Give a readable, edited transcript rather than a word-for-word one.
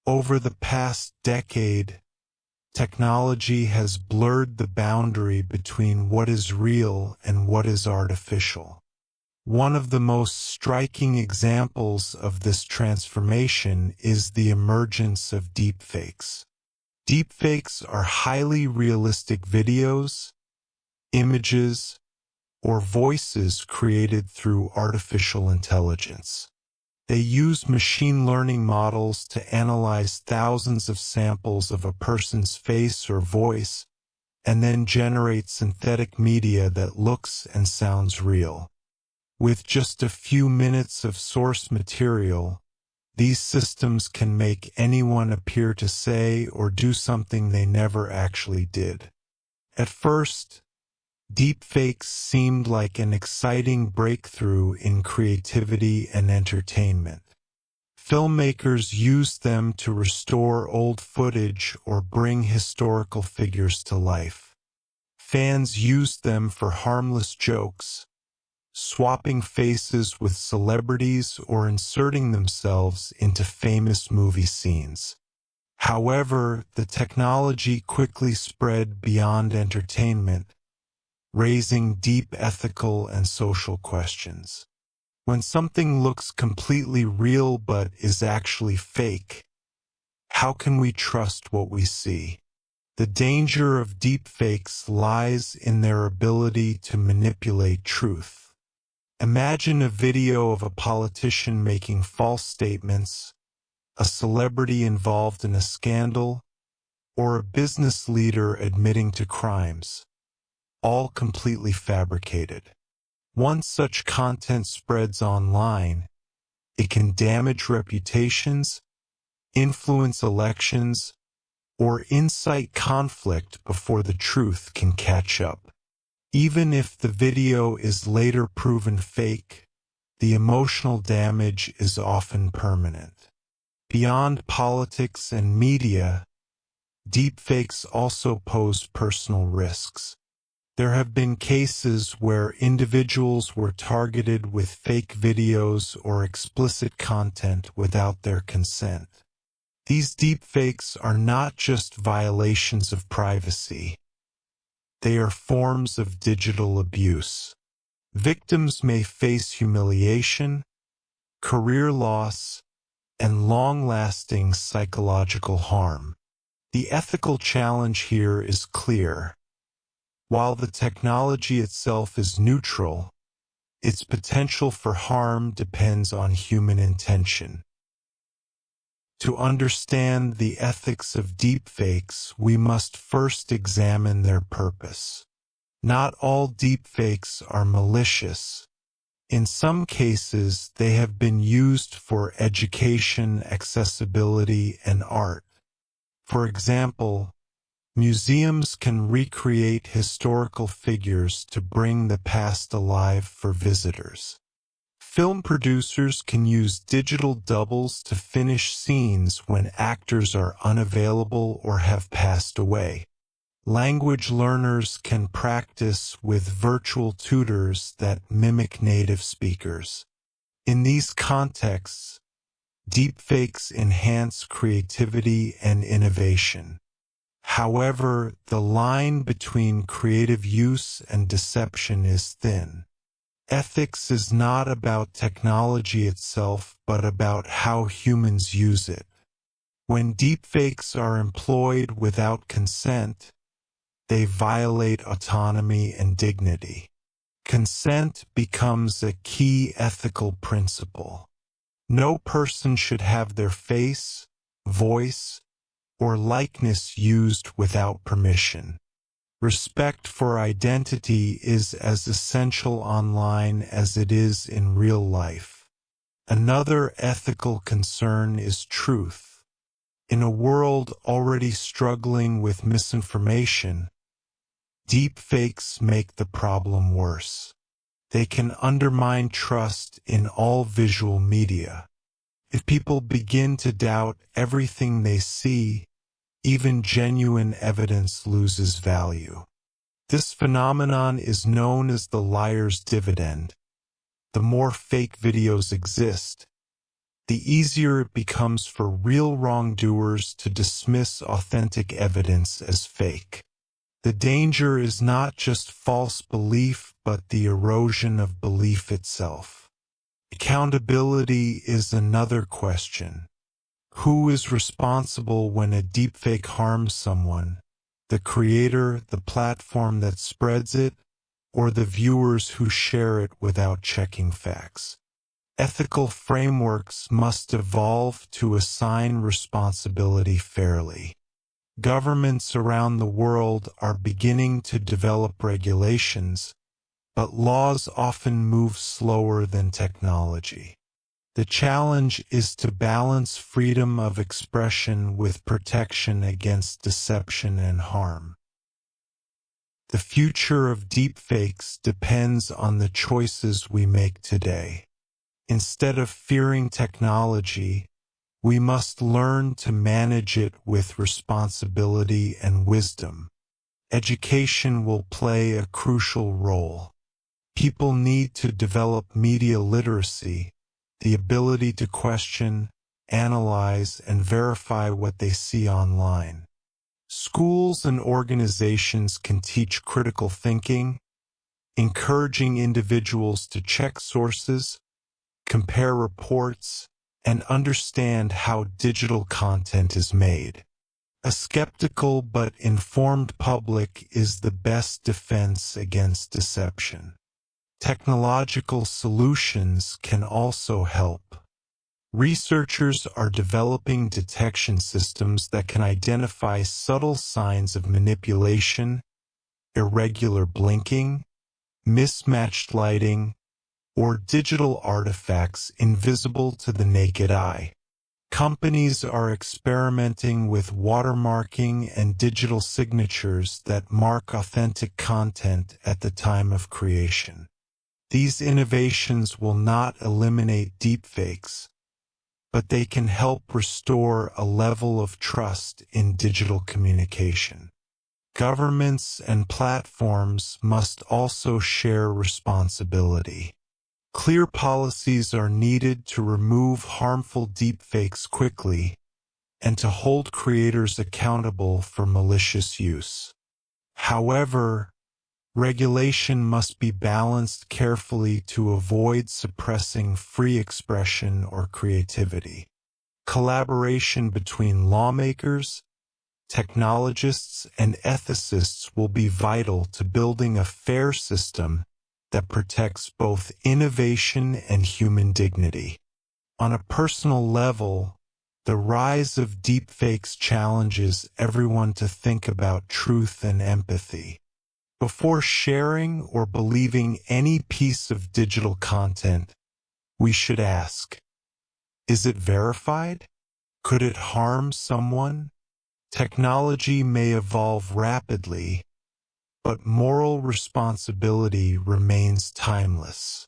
Over the past decade, technology has blurred the boundary between what is real and what is artificial. One of the most striking examples of this transformation is the emergence of deepfakes. Deepfakes are highly realistic videos, images, or voices created through artificial intelligence. They use machine learning models to analyze thousands of samples of a person's face or voice and then generate synthetic media that looks and sounds real. With just a few minutes of source material, these systems can make anyone appear to say or do something they never actually did. At first, deepfakes seemed like an exciting breakthrough in creativity and entertainment. Filmmakers used them to restore old footage or bring historical figures to life. Fans used them for harmless jokes, swapping faces with celebrities or inserting themselves into famous movie scenes. However, the technology quickly spread beyond entertainment, raising deep ethical and social questions. When something looks completely real but is actually fake, how can we trust what we see? The danger of deepfakes lies in their ability to manipulate truth. Imagine a video of a politician making false statements, a celebrity involved in a scandal, or a business leader admitting to crimes, all completely fabricated. Once such content spreads online, it can damage reputations, influence elections, or incite conflict before the truth can catch up. Even if the video is later proven fake, the emotional damage is often permanent. Beyond politics and media, deepfakes also pose personal risks. There have been cases where individuals were targeted with fake videos or explicit content without their consent. These deepfakes are not just violations of privacy. They are forms of digital abuse. Victims may face humiliation, career loss, and long-lasting psychological harm. The ethical challenge here is clear. While the technology itself is neutral, its potential for harm depends on human intention. To understand the ethics of deepfakes, we must first examine their purpose. Not all deepfakes are malicious. In some cases, they have been used for education, accessibility, and art. For example, museums can recreate historical figures to bring the past alive for visitors. Film producers can use digital doubles to finish scenes when actors are unavailable or have passed away. Language learners can practice with virtual tutors that mimic native speakers. In these contexts, deepfakes enhance creativity and innovation. However, the line between creative use and deception is thin. Ethics is not about technology itself, but about how humans use it. When deepfakes are employed without consent, they violate autonomy and dignity. Consent becomes a key ethical principle. No person should have their face, voice, or likeness used without permission. Respect for identity is as essential online as it is in real life. Another ethical concern is truth. In a world already struggling with misinformation, deepfakes make the problem worse. They can undermine trust in all visual media. If people begin to doubt everything they see, even genuine evidence loses value. This phenomenon is known as the liar's dividend. The more fake videos exist, the easier it becomes for real wrongdoers to dismiss authentic evidence as fake. The danger is not just false belief, but the erosion of belief itself. Accountability is another question. Who is responsible when a deepfake harms someone? The creator, the platform that spreads it, or the viewers who share it without checking facts? Ethical frameworks must evolve to assign responsibility fairly. Governments around the world are beginning to develop regulations, but laws often move slower than technology. The challenge is to balance freedom of expression with protection against deception and harm. The future of deepfakes depends on the choices we make today. Instead of fearing technology, we must learn to manage it with responsibility and wisdom. Education will play a crucial role. People need to develop media literacy, the ability to question, analyze, and verify what they see online. Schools and organizations can teach critical thinking, encouraging individuals to check sources, compare reports, and understand how digital content is made. A skeptical but informed public is the best defense against deception. Technological solutions can also help. Researchers are developing detection systems that can identify subtle signs of manipulation, irregular blinking, mismatched lighting, or digital artifacts invisible to the naked eye. Companies are experimenting with watermarking and digital signatures that mark authentic content at the time of creation. These innovations will not eliminate deepfakes, but they can help restore a level of trust in digital communication. Governments and platforms must also share responsibility. Clear policies are needed to remove harmful deepfakes quickly and to hold creators accountable for malicious use. However, regulation must be balanced carefully to avoid suppressing free expression or creativity. Collaboration between lawmakers, technologists, and ethicists will be vital to building a fair system that protects both innovation and human dignity. On a personal level, the rise of deepfakes challenges everyone to think about truth and empathy. Before sharing or believing any piece of digital content, we should ask, is it verified? Could it harm someone? Technology may evolve rapidly, but moral responsibility remains timeless.